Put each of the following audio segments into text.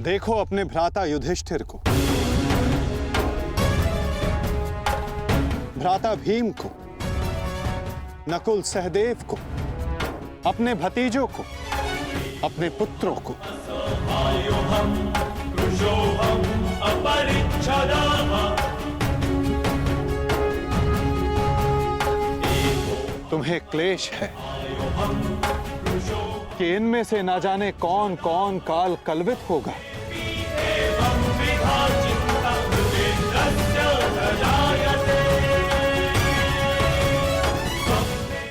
देखो अपने भ्राता युधिष्ठिर को, भ्राता भीम को, नकुल सहदेव को, अपने भतीजों को, अपने पुत्रों को। तुम्हें क्लेश है कि इनमें से ना जाने कौन कौन काल कलवित होगा।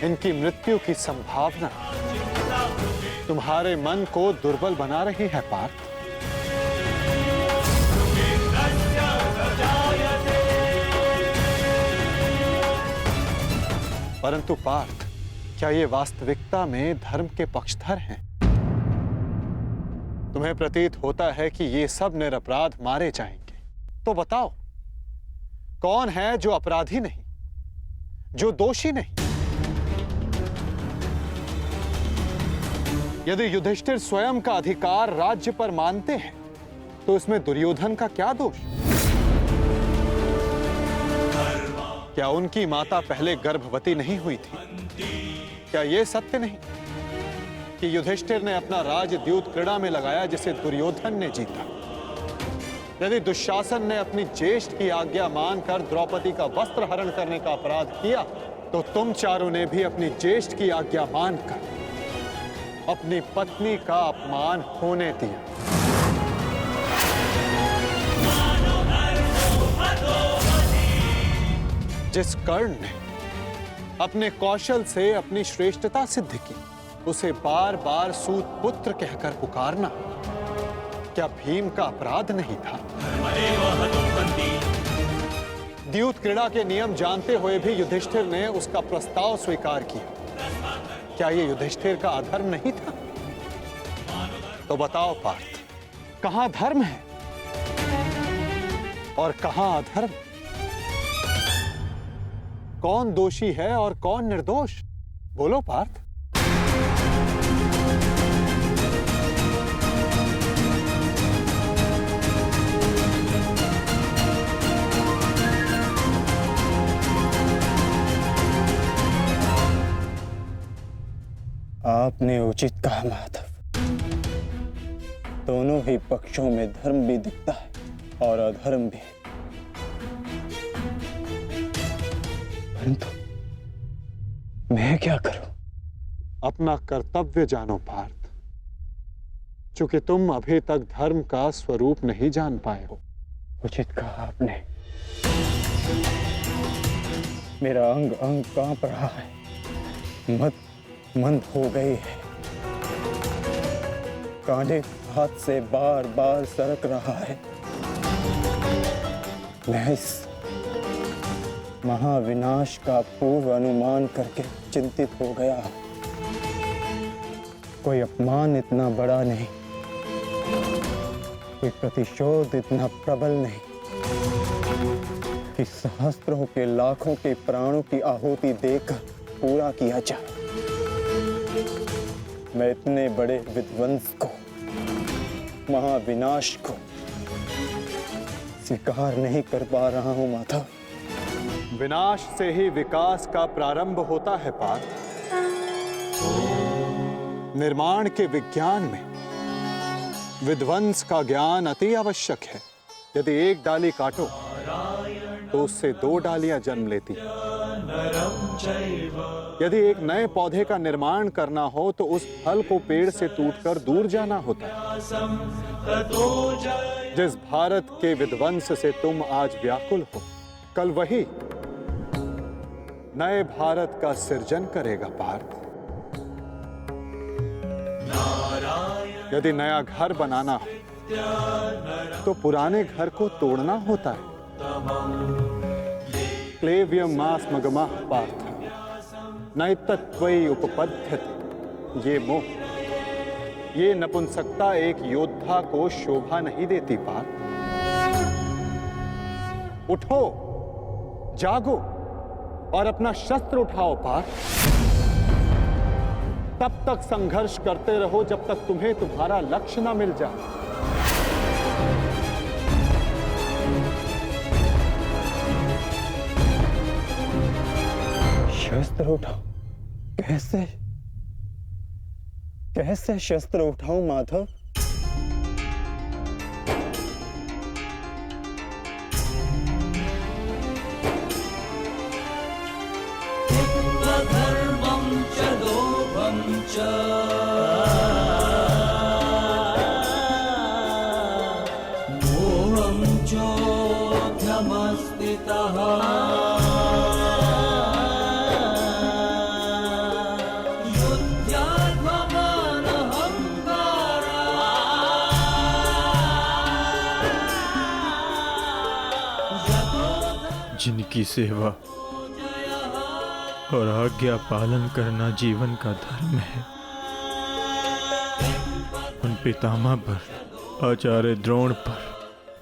इनकी मृत्यु की संभावना तुम्हारे मन को दुर्बल बना रही है पार्थ। परंतु पार्थ, क्या ये वास्तविकता में धर्म के पक्षधर हैं? तुम्हें प्रतीत होता है कि ये सब निरपराध मारे जाएंगे। तो बताओ, कौन है जो अपराधी नहीं, जो दोषी नहीं? यदि युधिष्ठिर स्वयं का अधिकार राज्य पर मानते हैं, तो इसमें दुर्योधन का क्या दोष? क्या उनकी माता पहले गर्भवती नहीं हुई थी? क्या यह सत्य नहीं कि युधिष्ठिर ने अपना राज द्यूत क्रीड़ा में लगाया, जिसे दुर्योधन ने जीता? यदि दुशासन ने अपनी ज्येष्ठ की आज्ञा मानकर द्रौपदी का वस्त्र हरण करने का अपराध किया, तो तुम चारों ने भी अपनी ज्येष्ठ की आज्ञा मानकर अपनी पत्नी का अपमान होने दिया। जिस कर्ण ने अपने कौशल से अपनी श्रेष्ठता सिद्ध की, उसे बार बार सूत पुत्र कहकर पुकारना क्या भीम का अपराध नहीं था? द्यूत क्रीड़ा के नियम जानते हुए भी युधिष्ठिर ने उसका प्रस्ताव स्वीकार किया। क्या ये युधिष्ठिर का अधर्म नहीं था? तो बताओ पार्थ, कहां धर्म है और कहां अधर्म? कौन दोषी है और कौन निर्दोष? बोलो पार्थ। आपने उचित कहा माधव। दोनों ही पक्षों में धर्म भी दिखता है और अधर्म भी। परंतु मैं क्या करूं? अपना कर्तव्य जानो पार्थ, चूंकि तुम अभी तक धर्म का स्वरूप नहीं जान पाए हो। उचित कहा आपने। मेरा अंग अंग कांप रहा है, मंद हो गई है। कांधे हाथ से बार बार सरक रहा है। मैं इस महाविनाश का पूर्व अनुमान करके चिंतित हो गया। कोई अपमान इतना बड़ा नहीं, कोई प्रतिशोध इतना प्रबल नहीं कि सहस्त्रों के लाखों के प्राणों की आहुति देकर पूरा किया जाए। मैं इतने बड़े विध्वंस को, महाविनाश को स्वीकार नहीं कर पा रहा हूं माधव। विनाश से ही विकास का प्रारंभ होता है पार्थ। निर्माण के विज्ञान में विध्वंस का ज्ञान अति आवश्यक है। यदि एक डाली काटो तो उससे दो डालियां जन्म लेती हैं। यदि एक नए पौधे का निर्माण करना हो तो उस फल को पेड़ से टूटकर दूर जाना होता है। जिस भारत के विध्वंस से तुम आज व्याकुल हो, कल वही नए भारत का सृजन करेगा पार्थ। यदि नया घर बनाना हो तो पुराने घर को तोड़ना होता है। क्लेव्यम मास मगमा पार्थ नैतत्वयि उपपद्यते। ये मोह, ये नपुंसकता एक योद्धा को शोभा नहीं देती पार्थ। उठो, जागो और अपना शस्त्र उठाओ पार्थ। तब तक संघर्ष करते रहो जब तक तुम्हें तुम्हारा लक्ष्य न मिल जाए। शस्त्र उठाओ? कैसे कैसे शस्त्र उठाऊं माधव? धर्मं च लोभं च मोहं चोऽध्यमस्थितः जिनकी सेवा और आज्ञा पालन करना जीवन का धर्म है, उन पितामह पर, आचार्य द्रोण पर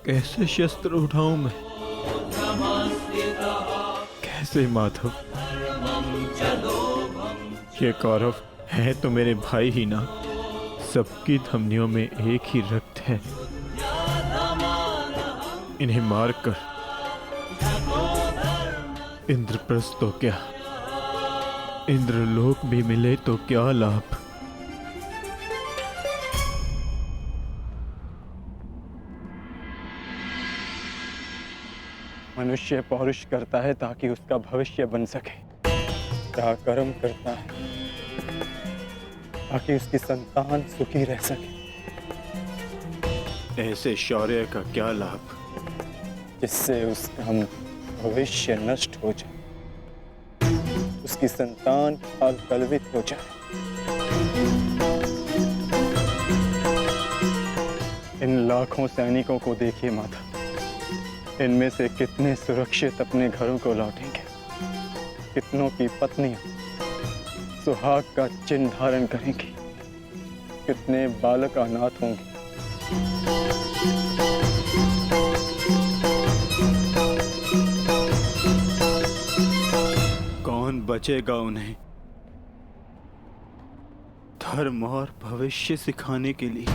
कैसे शस्त्र उठाऊं मैं? कैसे माधव? ये कौरव हैं तो मेरे भाई ही ना, सबकी धमनियों में एक ही रक्त है। इन्हें मारकर इंद्रप्रस्थ तो क्या, इंद्रलोक भी मिले तो क्या लाभ? मनुष्य पौरुष करता है ताकि उसका भविष्य बन सके, क्या कर्म करता है ताकि उसकी संतान सुखी रह सके। ऐसे शौर्य का क्या लाभ जिससे उसका भविष्य नष्ट हो जाए, उसकी संतान कलवित हो जाए। इन लाखों सैनिकों को देखिए माता, इनमें से कितने सुरक्षित अपने घरों को लौटेंगे, कितनों की पत्नियां सुहाग का चिन्ह धारण करेंगी, कितने बालक अनाथ होंगे। कौन बचेगा उन्हें धर्म और भविष्य सिखाने के लिए?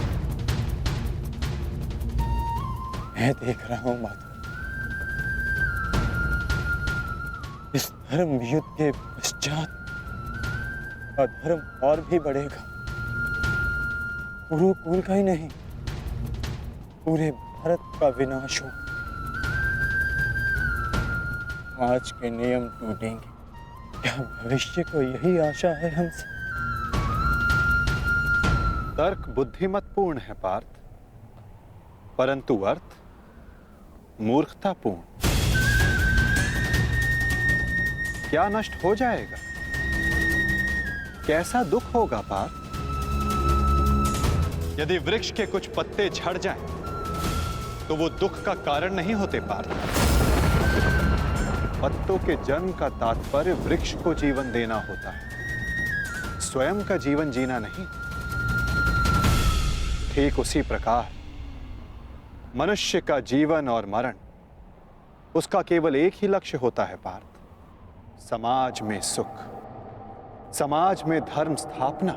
मैं देख रहा हूं माता, इस धर्म युद्ध के पश्चात अधर्म और भी बढ़ेगा। कुरुकुल का ही नहीं, पूरे भारत का विनाश होगा। आज के नियम टूटेंगे। क्या भविष्य को यही आशा है हमसे? तर्क बुद्धिमतपूर्ण है पार्थ, परंतु अर्थ मूर्खतापूर्ण। क्या नष्ट हो जाएगा? कैसा दुख होगा पार्थ? यदि वृक्ष के कुछ पत्ते झड़ जाएं, तो वो दुख का कारण नहीं होते पार्थ। पत्तों के जन्म का तात्पर्य वृक्ष को जीवन देना होता है, स्वयं का जीवन जीना नहीं। ठीक उसी प्रकार मनुष्य का जीवन और मरण, उसका केवल एक ही लक्ष्य होता है पार्थ, समाज में सुख, समाज में धर्म स्थापना।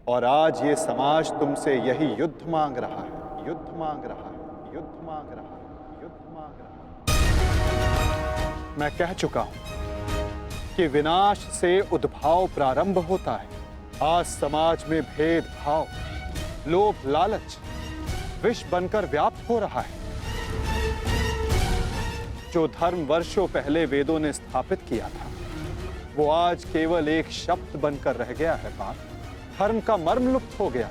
और आज ये समाज तुमसे यही युद्ध मांग रहा है, युद्ध मांग रहा है, युद्ध मांग रहा है, युद्ध मांग रहा है। मैं कह चुका हूं कि विनाश से उद्भाव प्रारंभ होता है। आज समाज में भेदभाव, लोभ, लालच विष बनकर व्याप्त हो रहा है। जो धर्म वर्षों पहले वेदों ने स्थापित किया था, वो आज केवल एक शब्द बनकर रह गया है पार्थ। धर्म का मर्म लुप्त हो गया।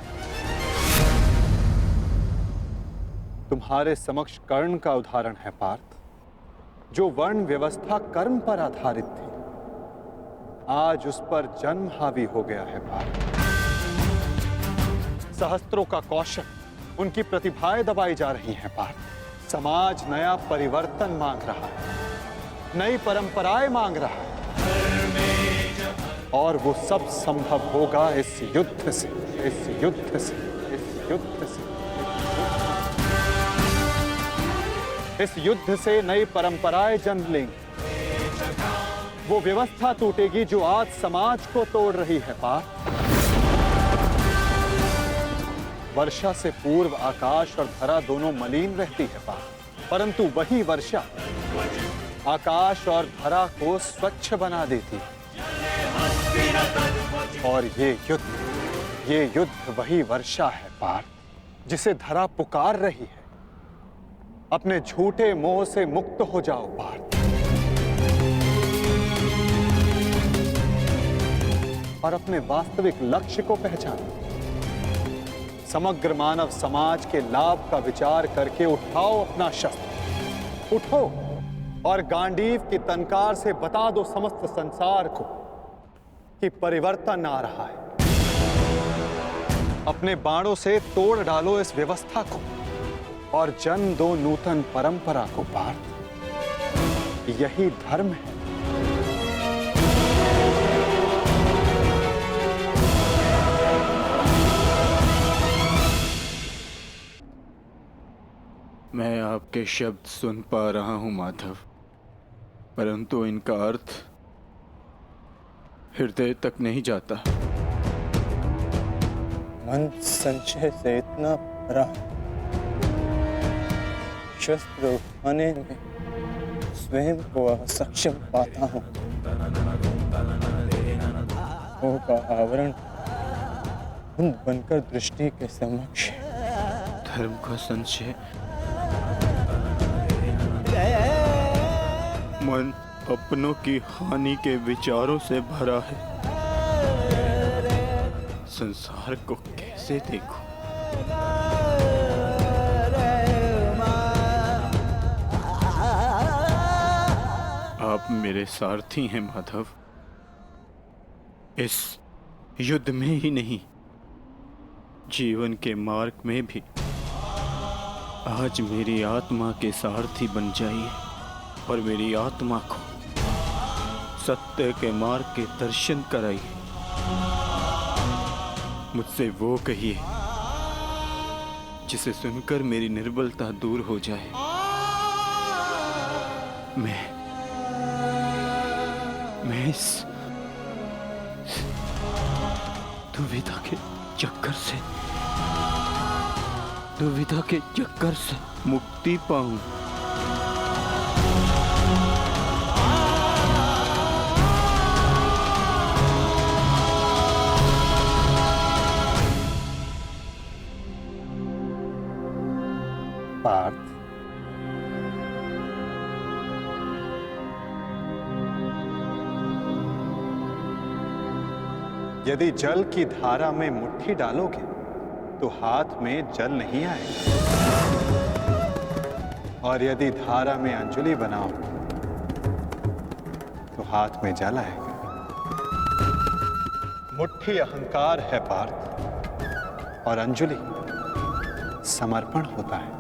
तुम्हारे समक्ष कर्ण का उदाहरण है पार्थ, जो वर्ण व्यवस्था कर्म पर आधारित थी, आज उस पर जन्म हावी हो गया है पार्थ। सहस्त्रों का कौशल, उनकी प्रतिभाएं दबाई जा रही हैं पार्थ। समाज नया परिवर्तन मांग रहा है, नई परंपराएं मांग रहा है, और वो सब संभव होगा इस युद्ध से, इस युद्ध से, इस युद्ध से। इस युद्ध से नई परंपराएं जन्म लेंगी। वो व्यवस्था टूटेगी जो आज समाज को तोड़ रही है पार्थ। वर्षा से पूर्व आकाश और धरा दोनों मलिन रहती है पार्थ, परंतु वही वर्षा आकाश और धरा को स्वच्छ बना देती है। और ये युद्ध वही वर्षा है पार्थ, जिसे धरा पुकार रही है। अपने झूठे मोह से मुक्त हो जाओ पार्थ, और अपने वास्तविक लक्ष्य को पहचानो। समग्र मानव समाज के लाभ का विचार करके उठाओ अपना शस्त्र, उठो और गांडीव की तनकार से बता दो समस्त संसार को कि परिवर्तन आ रहा है। अपने बाणों से तोड़ डालो इस व्यवस्था को और जन्म दो नूतन परंपरा को पार्थ। यही धर्म है। मैं आपके शब्द सुन पा रहा हूं माधव, परंतु इनका अर्थ हृदय तक नहीं जाता। मन संशय से इतना भरा है, शस्त्र उठाने में स्वयं को असक्षम पाता हूँ। मोह का आवरण उन बनकर दृष्टि के समक्ष धर्म का संशय, मन अपनों की हानि के विचारों से भरा है। संसार को कैसे देखूं? आप मेरे सारथी हैं माधव। इस युद्ध में ही नहीं, जीवन के मार्ग में भी आज मेरी आत्मा के सारथी बन जाइए और मेरी आत्मा को सत्य के मार्ग के दर्शन कराइए। मुझसे वो कहिए जिसे सुनकर मेरी निर्बलता दूर हो जाए। मैं इस दुविधा के चक्कर से मुक्ति पाऊं। पार्थ, यदि जल की धारा में मुट्ठी डालोगे तो हाथ में जल नहीं आएगा, और यदि धारा में अंजुलि बनाओ तो हाथ में जल आएगा। मुट्ठी अहंकार है पार्थ, और अंजुलि समर्पण होता है।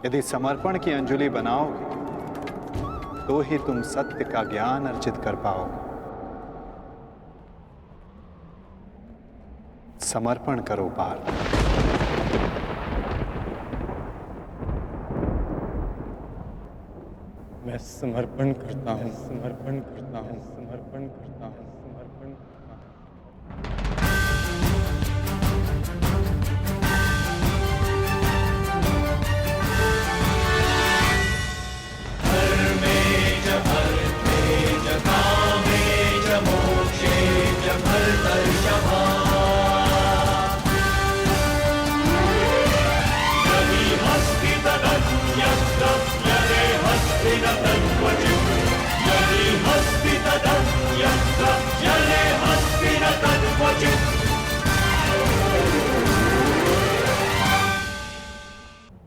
यदि समर्पण की अंजुलि बनाओगे तो ही तुम सत्य का ज्ञान अर्जित कर पाओगे। समर्पण करो पार्थ। मैं समर्पण करता हूँ, समर्पण करता हूँ, समर्पण करता हूँ, समर्पण करता हूँ।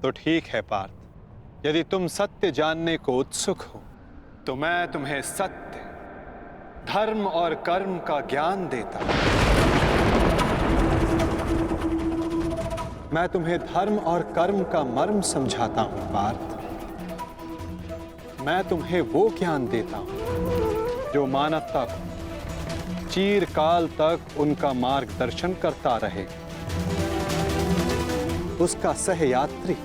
तो ठीक है पार्थ, यदि तुम सत्य जानने को उत्सुक हो तो मैं तुम्हें सत्य, धर्म और कर्म का ज्ञान देता हूं। मैं तुम्हें धर्म और कर्म का मर्म समझाता हूं पार्थ। मैं तुम्हें वो ज्ञान देता हूं जो मानवता को चिरकाल तक उनका मार्गदर्शन करता रहे, उसका सहयात्री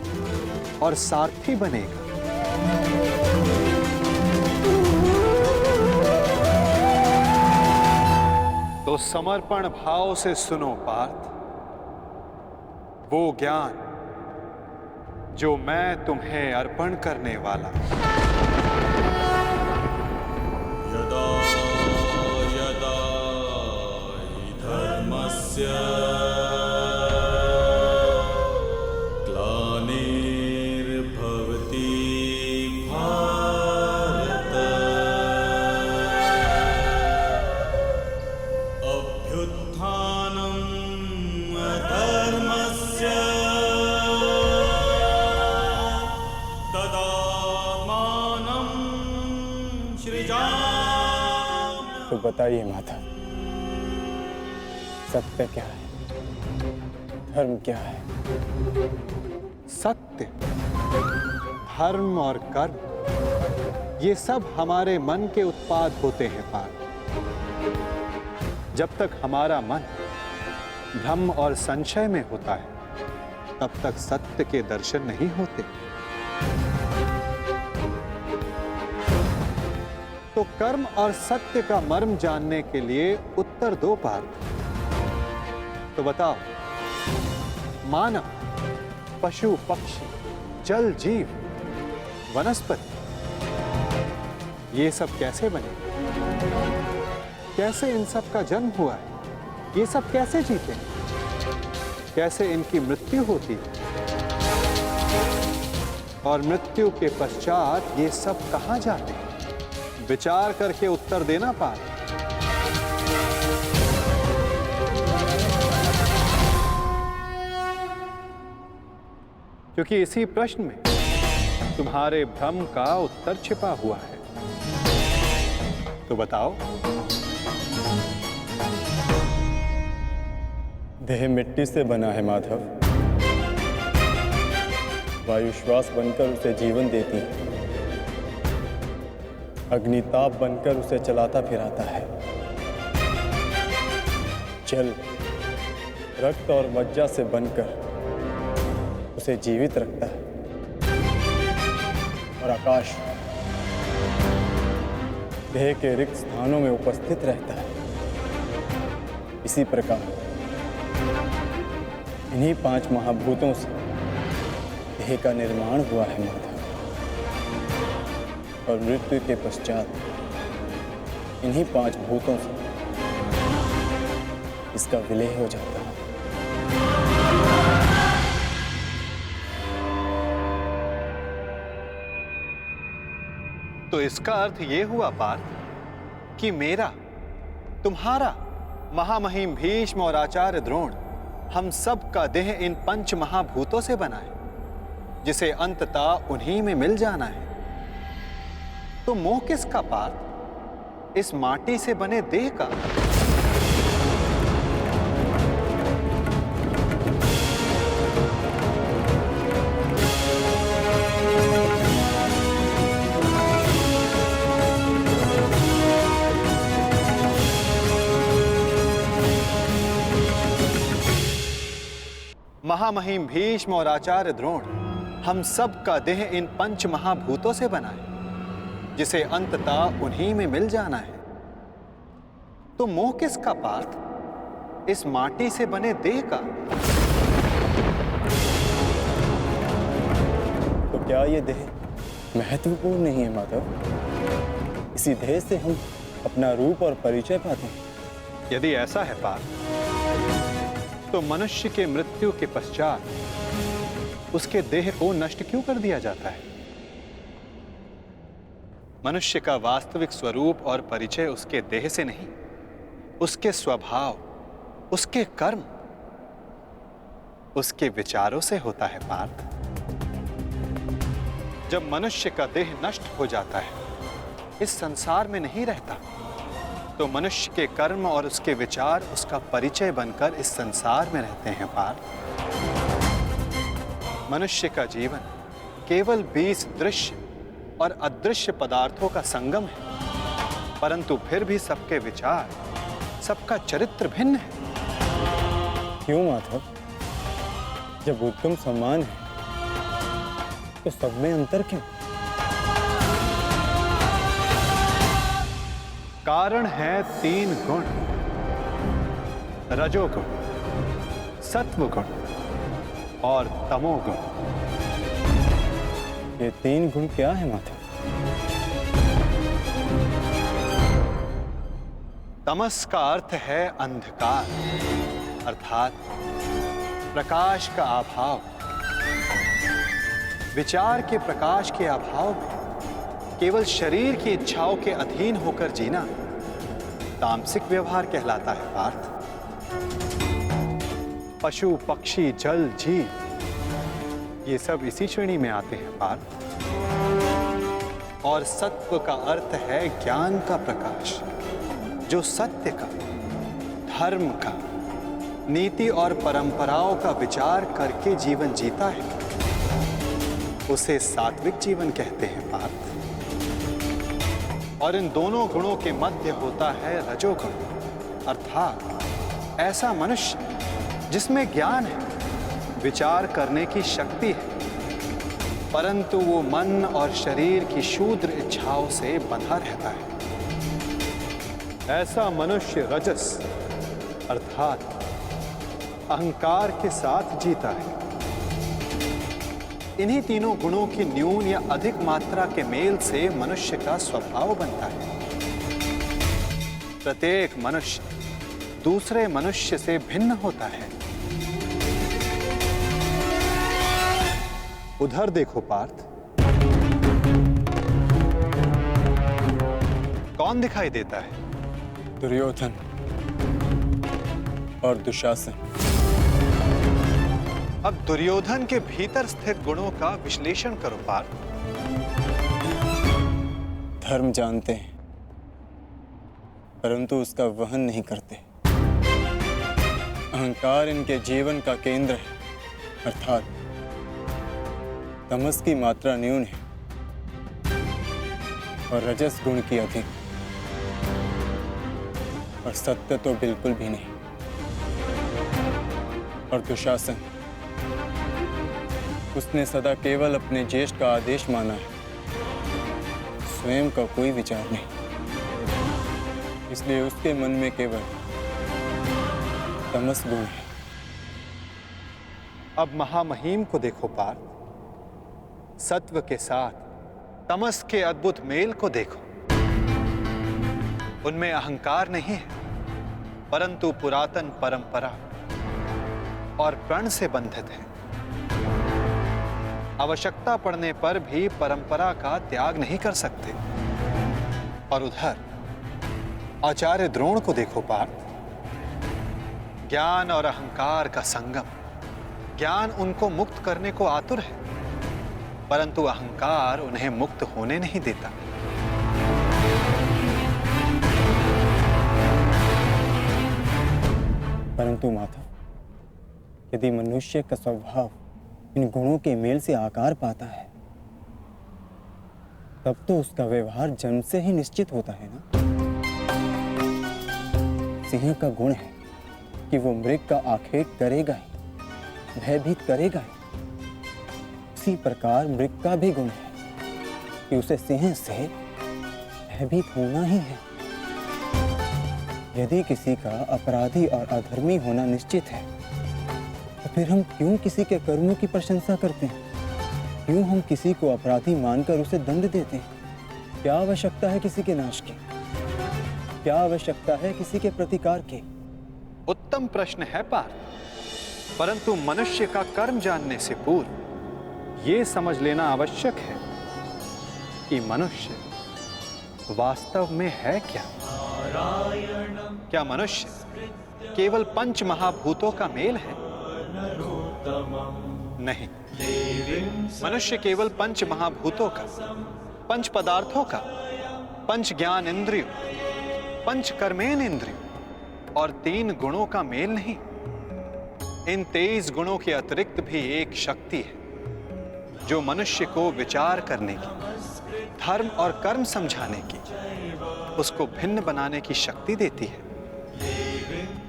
और सारथी बनेगा। तो समर्पण भाव से सुनो पार्थ, वो ज्ञान जो मैं तुम्हें अर्पण करने वाला हूं। यदा यदा हि धर्मस्य ग्लानिर्भवति भारत अभ्युत्थानम् अधर्मस्य तदात्मानं सृजाम्यहम्। तो बताइए माता, सत्य क्या है, धर्म क्या है? सत्य, धर्म और कर्म, ये सब हमारे मन के उत्पाद होते हैं पार्थ। जब तक हमारा मन भ्रम और संशय में होता है, तब तक सत्य के दर्शन नहीं होते। तो कर्म और सत्य का मर्म जानने के लिए उत्तर दो पार्थ। तो बताओ, मानव, पशु पक्षी, जल जीव, वनस्पति, ये सब कैसे बने? कैसे इन सब का जन्म हुआ है? ये सब कैसे जीते हैं? कैसे इनकी मृत्यु होती है? और मृत्यु के पश्चात ये सब कहां जाते हैं? विचार करके उत्तर देना पार्थ। क्योंकि इसी प्रश्न में तुम्हारे भ्रम का उत्तर छिपा हुआ है। तो बताओ। देह मिट्टी से बना है माधव, वायु श्वास बनकर उसे जीवन देती है, अग्निताप बनकर उसे चलाता फिराता है, जल रक्त और मज्जा से बनकर उसे जीवित रखता है, और आकाश देह के रिक्त स्थानों में उपस्थित रहता है। इसी प्रकार इन्हीं 5 महाभूतों से देह का निर्माण हुआ है माधव, और मृत्यु के पश्चात इन्हीं 5 भूतों से इसका विलय हो जाता है। तो इसका अर्थ ये हुआ पार्थ कि मेरा, तुम्हारा, महामहिम भीष्म और आचार्य द्रोण, हम सब का देह इन 5 महाभूतों से बना है, जिसे अंततः उन्हीं में मिल जाना है। तो मोह किसका पार्थ? इस माटी से बने देह का? महामहिम भीष्म और आचार्य द्रोण, हम सब का देह इन 5 महाभूतों से बना है, जिसे अंततः उन्हीं में मिल जाना है। तो मोह किसका पार्थ? इस माटी से बने देह का? तो क्या ये देह महत्वपूर्ण नहीं है माधव? इसी देह से हम अपना रूप और परिचय पाते हैं। यदि ऐसा है पार्थ, तो मनुष्य के मृत्यु के पश्चात उसके देह को नष्ट क्यों कर दिया जाता है? मनुष्य का वास्तविक स्वरूप और परिचय उसके देह से नहीं, उसके स्वभाव, उसके कर्म, उसके विचारों से होता है पार्थ। जब मनुष्य का देह नष्ट हो जाता है, इस संसार में नहीं रहता, तो मनुष्य के कर्म और उसके विचार उसका परिचय बनकर इस संसार में रहते हैं पार्थ। मनुष्य का जीवन केवल 20 दृश्य और अदृश्य पदार्थों का संगम है, परंतु फिर भी सबके विचार, सबका चरित्र भिन्न है। क्यों माधव? जब उत्तम समान है तो सब में अंतर क्यों? कारण है 3 गुण, रजोगुण, सत्वगुण और तमोगुण। ये 3 गुण क्या है माधव? तमस का अर्थ है अंधकार, अर्थात प्रकाश का अभाव। विचार के प्रकाश के अभाव में केवल शरीर की इच्छाओं के अधीन होकर जीना तामसिक व्यवहार कहलाता है पार्थ। पशु, पक्षी, जल, जीव, ये सब इसी श्रेणी में आते हैं पार्थ। और सत्व का अर्थ है ज्ञान का प्रकाश, जो सत्य का, धर्म का, नीति और परंपराओं का विचार करके जीवन जीता है, उसे सात्विक जीवन कहते हैं पार्थ। और इन दोनों गुणों के मध्य होता है रजोगुण, अर्थात ऐसा मनुष्य जिसमें ज्ञान है, विचार करने की शक्ति है, परंतु वो मन और शरीर की क्षुद्र इच्छाओं से बंधा रहता है। ऐसा मनुष्य रजस अर्थात अहंकार के साथ जीता है। इन्हीं तीनों गुणों की न्यून या अधिक मात्रा के मेल से मनुष्य का स्वभाव बनता है। प्रत्येक मनुष्य दूसरे मनुष्य से भिन्न होता है। उधर देखो पार्थ, कौन दिखाई देता है? दुर्योधन और दुशासन। अब दुर्योधन के भीतर स्थित गुणों का विश्लेषण करो पार्थ। धर्म जानते हैं परंतु उसका वहन नहीं करते। अहंकार इनके जीवन का केंद्र है, अर्थात तमस की मात्रा न्यून है और रजस गुण की अधिक, और सत्य तो बिल्कुल भी नहीं। और दुशासन, उसने सदा केवल अपने ज्येष्ठ का आदेश माना है, स्वयं का कोई विचार नहीं। इसलिए उसके मन में केवल तमस गुण है। अब महामहिम को देखो पार्थ, सत्व के साथ तमस के अद्भुत मेल को देखो। उनमें अहंकार नहीं है, परंतु पुरातन परंपरा और प्रण से बंधित है। आवश्यकता पड़ने पर भी परंपरा का त्याग नहीं कर सकते। और उधर आचार्य द्रोण को देखो पार्थ, ज्ञान और अहंकार का संगम। ज्ञान उनको मुक्त करने को आतुर है, परंतु अहंकार उन्हें मुक्त होने नहीं देता। परंतु माधव, यदि मनुष्य का स्वभाव इन गुणों के मेल से आकार पाता है, तब तो उसका व्यवहार जन्म से ही निश्चित होता है ना। सिंह का गुण है कि वो मृग का आखेट करेगा ही, भयभीत करेगा ही। उसी प्रकार मृग का भी गुण है कि उसे सिंह से भयभीत होना ही है। यदि किसी का अपराधी और अधर्मी होना निश्चित है, तो फिर हम क्यों किसी के कर्मों की प्रशंसा करते हैं? क्यों हम किसी को अपराधी मानकर उसे दंड देते हैं? क्या आवश्यकता है किसी के नाश की? क्या आवश्यकता है किसी के प्रतिकार की? उत्तम प्रश्न है पार्थ, परंतु मनुष्य का कर्म जानने से पूर्व यह समझ लेना आवश्यक है कि मनुष्य वास्तव में है क्या। क्या मनुष्य केवल 5 महाभूतों का मेल है? नहीं, मनुष्य केवल पंच महाभूतों का, पंच पदार्थों का, पंच ज्ञान इंद्रियों, पंच कर्मेन इंद्रियों और 3 गुणों का मेल नहीं, इन 23 गुणों के अतिरिक्त भी एक शक्ति है जो मनुष्य को विचार करने की, धर्म और कर्म समझाने की, उसको भिन्न बनाने की शक्ति देती है,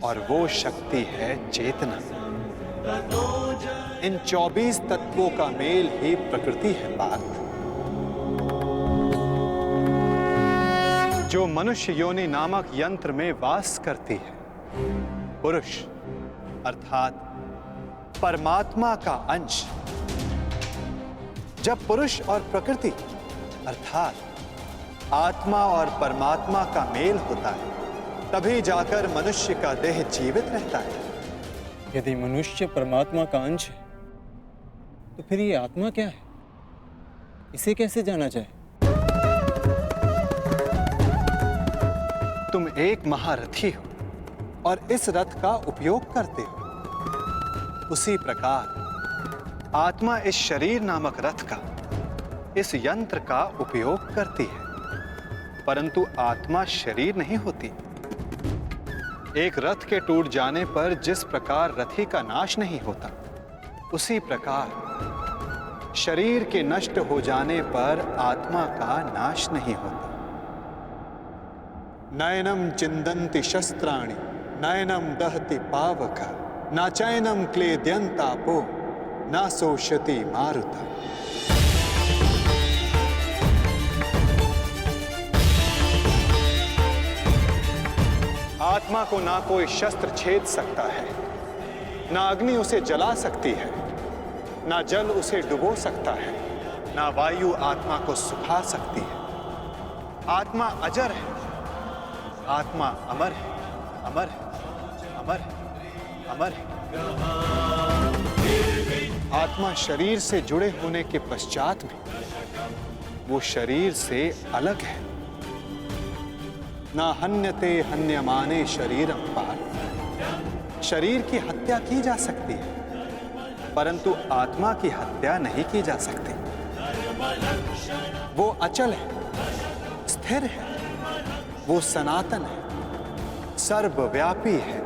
और वो शक्ति है चेतना। इन 24 तत्वों का मेल ही प्रकृति है पार्थ। जो मनुष्य योनि नामक यंत्र में वास करती है, पुरुष अर्थात परमात्मा का अंश। जब पुरुष और प्रकृति अर्थात आत्मा और परमात्मा का मेल होता है, तभी जाकर मनुष्य का देह जीवित रहता है। यदि मनुष्य परमात्मा का अंश है, तो फिर ये आत्मा क्या है? इसे कैसे जाना जाए? तुम एक महारथी हो और इस रथ का उपयोग करते हो। उसी प्रकार आत्मा इस शरीर नामक रथ का, इस यंत्र का उपयोग करती है, परंतु आत्मा शरीर नहीं होती। एक रथ के टूट जाने पर जिस प्रकार रथी का नाश नहीं होता, उसी प्रकार शरीर के नष्ट हो जाने पर आत्मा का नाश नहीं होता। नयनम चिंदन्ति शस्त्राणि नयनम दहति पावक न चैनम क्लेद्यन्तापो न शोष्यति मारुता। आत्मा को ना कोई शस्त्र छेद सकता है, ना अग्नि उसे जला सकती है, ना जल उसे डुबो सकता है, ना वायु आत्मा को सुखा सकती है। आत्मा अजर है, आत्मा अमर है, अमर है, अमर है, अमर है। आत्मा शरीर से जुड़े होने के पश्चात भी वो शरीर से अलग है। ना हन्यते हन्यमाने शरीरम पार्थ। शरीर की हत्या की जा सकती है, परंतु आत्मा की हत्या नहीं की जा सकती। वो अचल है, स्थिर है, वो सनातन है, सर्वव्यापी है।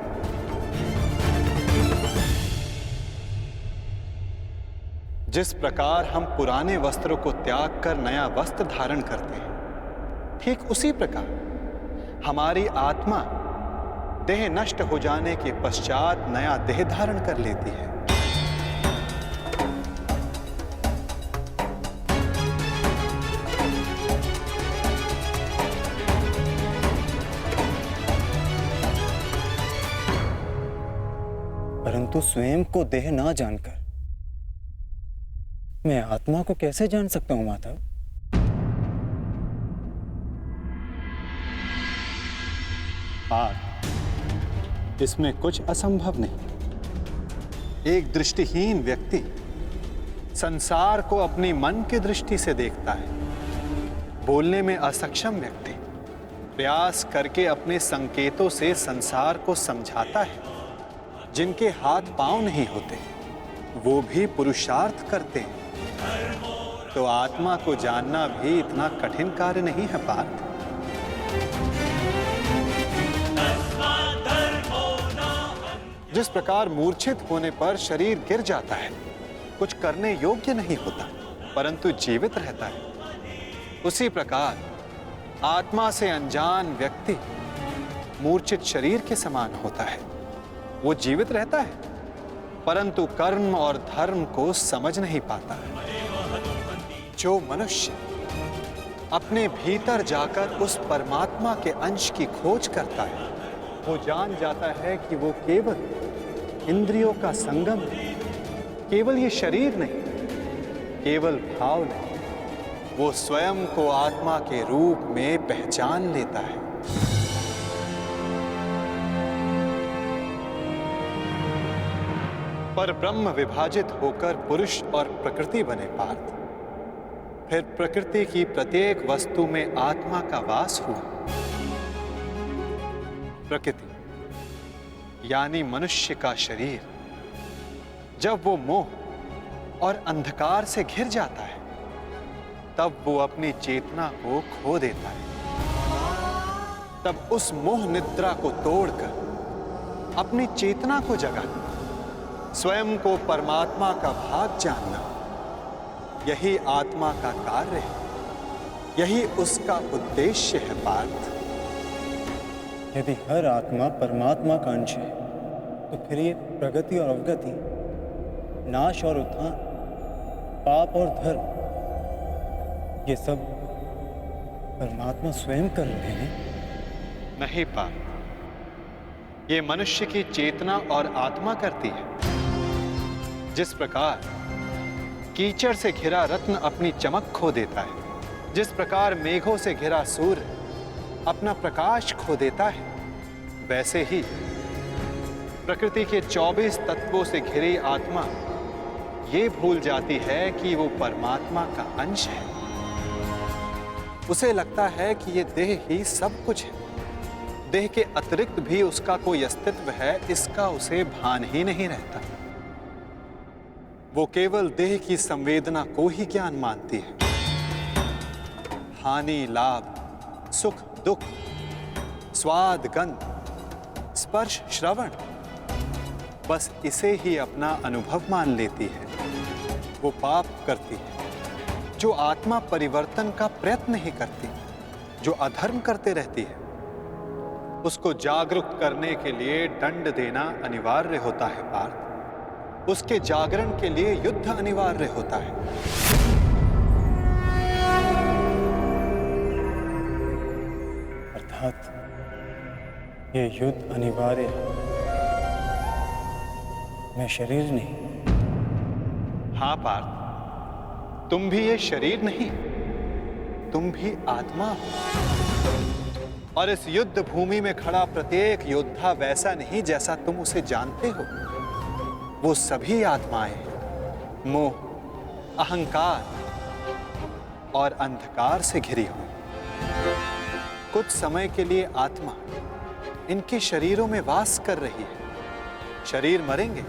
जिस प्रकार हम पुराने वस्त्रों को त्याग कर नया वस्त्र धारण करते हैं, ठीक उसी प्रकार हमारी आत्मा देह नष्ट हो जाने के पश्चात नया देह धारण कर लेती है। परंतु स्वयं को देह ना जानकर मैं आत्मा को कैसे जान सकता हूं माधव? इसमें कुछ असंभव नहीं। एक दृष्टिहीन व्यक्ति संसार को अपनी मन की दृष्टि से देखता है। बोलने में असक्षम व्यक्ति प्रयास करके अपने संकेतों से संसार को समझाता है। जिनके हाथ पांव नहीं होते, वो भी पुरुषार्थ करते हैं। तो आत्मा को जानना भी इतना कठिन कार्य नहीं है पार्थ। जिस प्रकार मूर्छित होने पर शरीर गिर जाता है, कुछ करने योग्य नहीं होता, परंतु जीवित रहता है, उसी प्रकार आत्मा से अनजान व्यक्ति मूर्छित शरीर के समान होता है। वो जीवित रहता है, परंतु कर्म और धर्म को समझ नहीं पाता है। जो मनुष्य अपने भीतर जाकर उस परमात्मा के अंश की खोज करता है, वो जान जाता है कि वो केवल इंद्रियों का संगम है, केवल ये शरीर नहीं, केवल भाव नहीं, वो स्वयं को आत्मा के रूप में पहचान लेता है। पर ब्रह्म विभाजित होकर पुरुष और प्रकृति बने पार्थ। फिर प्रकृति की प्रत्येक वस्तु में आत्मा का वास हुआ। प्रकृति यानी मनुष्य का शरीर जब वो मोह और अंधकार से घिर जाता है, तब वो अपनी चेतना को खो देता है। तब उस मोह निद्रा को तोड़कर अपनी चेतना को जगाना, स्वयं को परमात्मा का भाग जानना, यही आत्मा का कार्य है, यही उसका उद्देश्य है पार्थ। यदि हर आत्मा परमात्मा का अंश है तो फिर ये प्रगति और अवगति, नाश और उत्थान, पाप और धर्म, ये सब परमात्मा स्वयं कर रहे हैं। नहीं पार्थ, ये मनुष्य की चेतना और आत्मा करती है। जिस प्रकार कीचड़ से घिरा रत्न अपनी चमक खो देता है, जिस प्रकार मेघों से घिरा सूर्य अपना प्रकाश खो देता है, वैसे ही प्रकृति के 24 तत्वों से घिरी आत्मा ये भूल जाती है कि वो परमात्मा का अंश है। उसे लगता है कि ये देह ही सब कुछ है, देह के अतिरिक्त भी उसका कोई अस्तित्व है, इसका उसे भान ही नहीं रहता। वो केवल देह की संवेदना को ही ज्ञान मानती है। हानि लाभ, सुख दुख, स्वाद गंध, स्पर्श श्रवण, बस इसे ही अपना अनुभव मान लेती है। वो पाप करती है। जो आत्मा परिवर्तन का प्रयत्न नहीं करती, जो अधर्म करते रहती है, उसको जागरूक करने के लिए दंड देना अनिवार्य होता है पार्थ। उसके जागरण के लिए युद्ध अनिवार्य होता है। अर्थात ये युद्ध अनिवार्य है, मैं शरीर नहीं। हाँ पार्थ, तुम भी ये शरीर नहीं, तुम भी आत्मा हो। और इस युद्ध भूमि में खड़ा प्रत्येक योद्धा वैसा नहीं जैसा तुम उसे जानते हो। वो सभी आत्माएं मोह, अहंकार और अंधकार से घिरी हुई। कुछ समय के लिए आत्मा इनके शरीरों में वास कर रही है। शरीर मरेंगे,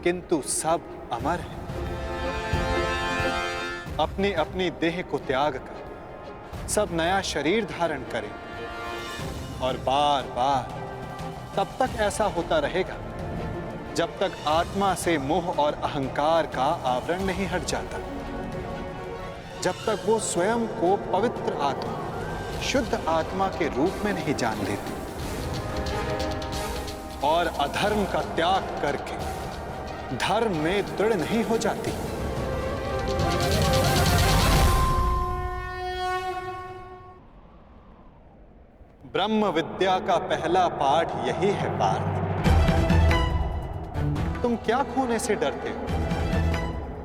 किंतु सब अमर हैं। अपनी अपनी देह को त्याग कर सब नया शरीर धारण करें, और बार बार तब तक ऐसा होता रहेगा जब तक आत्मा से मोह और अहंकार का आवरण नहीं हट जाता, जब तक वो स्वयं को पवित्र आत्मा, शुद्ध आत्मा के रूप में नहीं जान लेती और अधर्म का त्याग करके धर्म में दृढ़ नहीं हो जाती। ब्रह्म विद्या का पहला पाठ यही है पार्थ। तुम क्या खोने से डरते हो?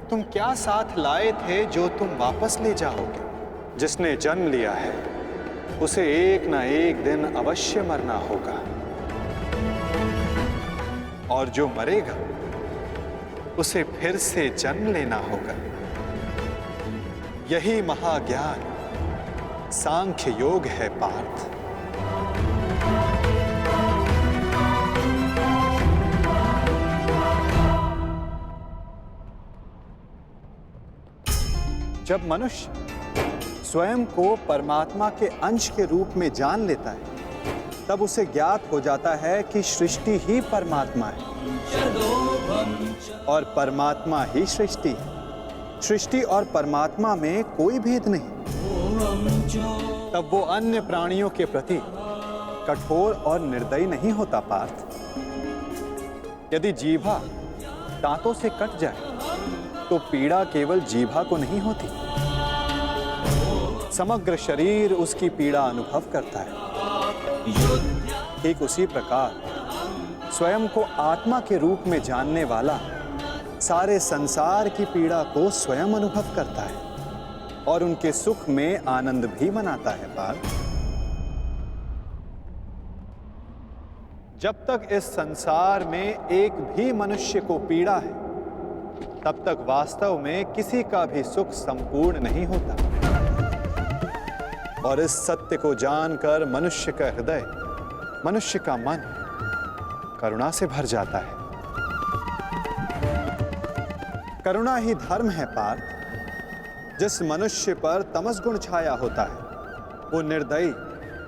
तुम क्या साथ लाए थे जो तुम वापस ले जाओगे? जिसने जन्म लिया है उसे एक ना एक दिन अवश्य मरना होगा, और जो मरेगा उसे फिर से जन्म लेना होगा। यही महाज्ञान सांख्य योग है पार्थ। जब मनुष्य स्वयं को परमात्मा के अंश के रूप में जान लेता है, तब उसे ज्ञात हो जाता है कि सृष्टि ही परमात्मा है और परमात्मा ही सृष्टि है। सृष्टि और परमात्मा में कोई भेद नहीं। तब वो अन्य प्राणियों के प्रति कठोर और निर्दयी नहीं होता पार्थ। यदि जीभा दांतों से कट जाए तो पीड़ा केवल जीभा को नहीं होती, समग्र शरीर उसकी पीड़ा अनुभव करता है। ठीक उसी प्रकार स्वयं को आत्मा के रूप में जानने वाला सारे संसार की पीड़ा को स्वयं अनुभव करता है और उनके सुख में आनंद भी मनाता है पार्थ। जब तक इस संसार में एक भी मनुष्य को पीड़ा है, तब तक वास्तव में किसी का भी सुख संपूर्ण नहीं होता। और इस सत्य को जानकर मनुष्य का हृदय, मनुष्य का मन करुणा से भर जाता है। करुणा ही धर्म है पार्थ। जिस मनुष्य पर तमस गुण छाया होता है वो निर्दयी,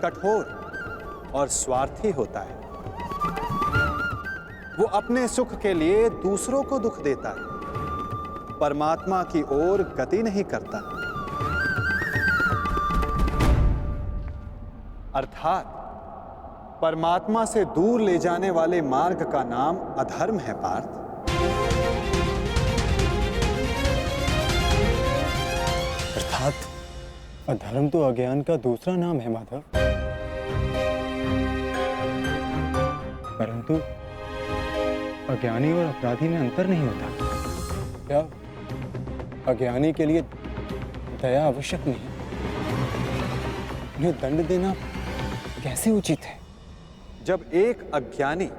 कठोर और स्वार्थी होता है। वो अपने सुख के लिए दूसरों को दुख देता है, परमात्मा की ओर गति नहीं करता। अर्थात परमात्मा से दूर ले जाने वाले मार्ग का नाम अधर्म है पार्थ। अर्थात अधर्म तो अज्ञान का दूसरा नाम है माधव। परंतु अज्ञानी और अपराधी में अंतर नहीं होता क्या? अज्ञानी के लिए दया आवश्यक नहीं, उन्हें दंड देना कैसे उचित है? जब एक अज्ञानी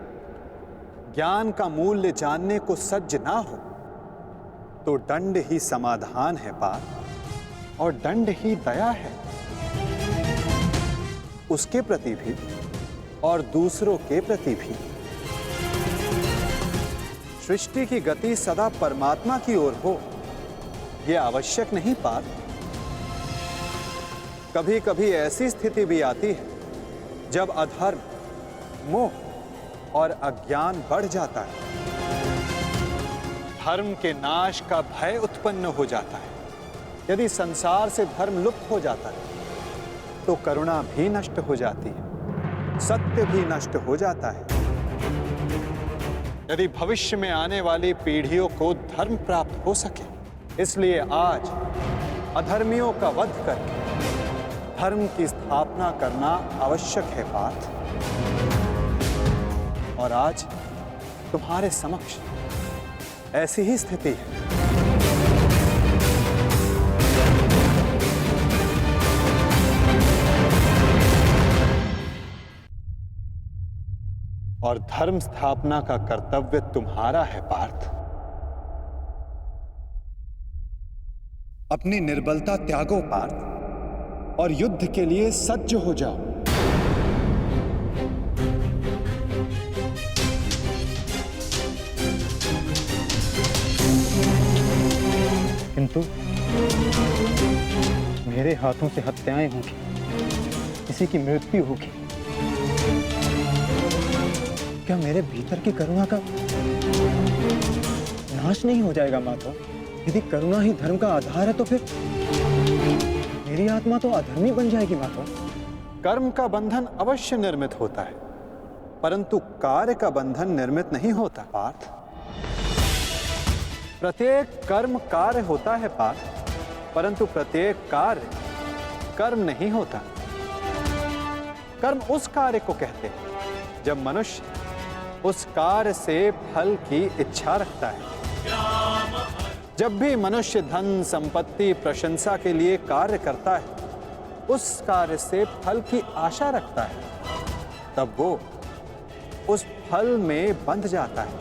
ज्ञान का मूल्य जानने को सज्ज ना हो तो दंड ही समाधान है पार्थ, और दंड ही दया है, उसके प्रति भी और दूसरों के प्रति भी। सृष्टि की गति सदा परमात्मा की ओर हो यह आवश्यक नहीं पार्थ। कभी कभी ऐसी स्थिति भी आती है जब अधर्म, मोह और अज्ञान बढ़ जाता है। धर्म के नाश का भय उत्पन्न हो जाता है। यदि संसार से धर्म लुप्त हो जाता है तो करुणा भी नष्ट हो जाती है, सत्य भी नष्ट हो जाता है। यदि भविष्य में आने वाली पीढ़ियों को धर्म प्राप्त हो सके, इसलिए आज अधर्मियों का वध करके धर्म की स्थापना करना आवश्यक है पार्थ। और आज तुम्हारे समक्ष ऐसी ही स्थिति है। और धर्म स्थापना का कर्तव्य तुम्हारा है पार्थ। अपनी निर्बलता त्यागो पार्थ और युद्ध के लिए सज्ज हो जाओ। किंतु मेरे हाथों से हत्याएं होंगी, किसी की मृत्यु होगी, क्या मेरे भीतर की करुणा का नाश नहीं हो जाएगा माधव? यदि करुणा ही धर्म का आधार है तो फिर मेरी आत्मा तो अधर्मी बन जाएगी माधव। कर्म का बंधन अवश्य निर्मित होता है, परंतु कार्य का बंधन निर्मित नहीं होता पार्थ। प्रत्येक कर्म कार्य होता है पार्थ, परंतु प्रत्येक कार्य कर्म नहीं होता। कर्म उस कार्य को कहते हैं जब मनुष्य उस कार्य से फल की इच्छा रखता है। जब भी मनुष्य धन, संपत्ति, प्रशंसा के लिए कार्य करता है, उस कार्य से फल की आशा रखता है, तब वो उस फल में बंध जाता है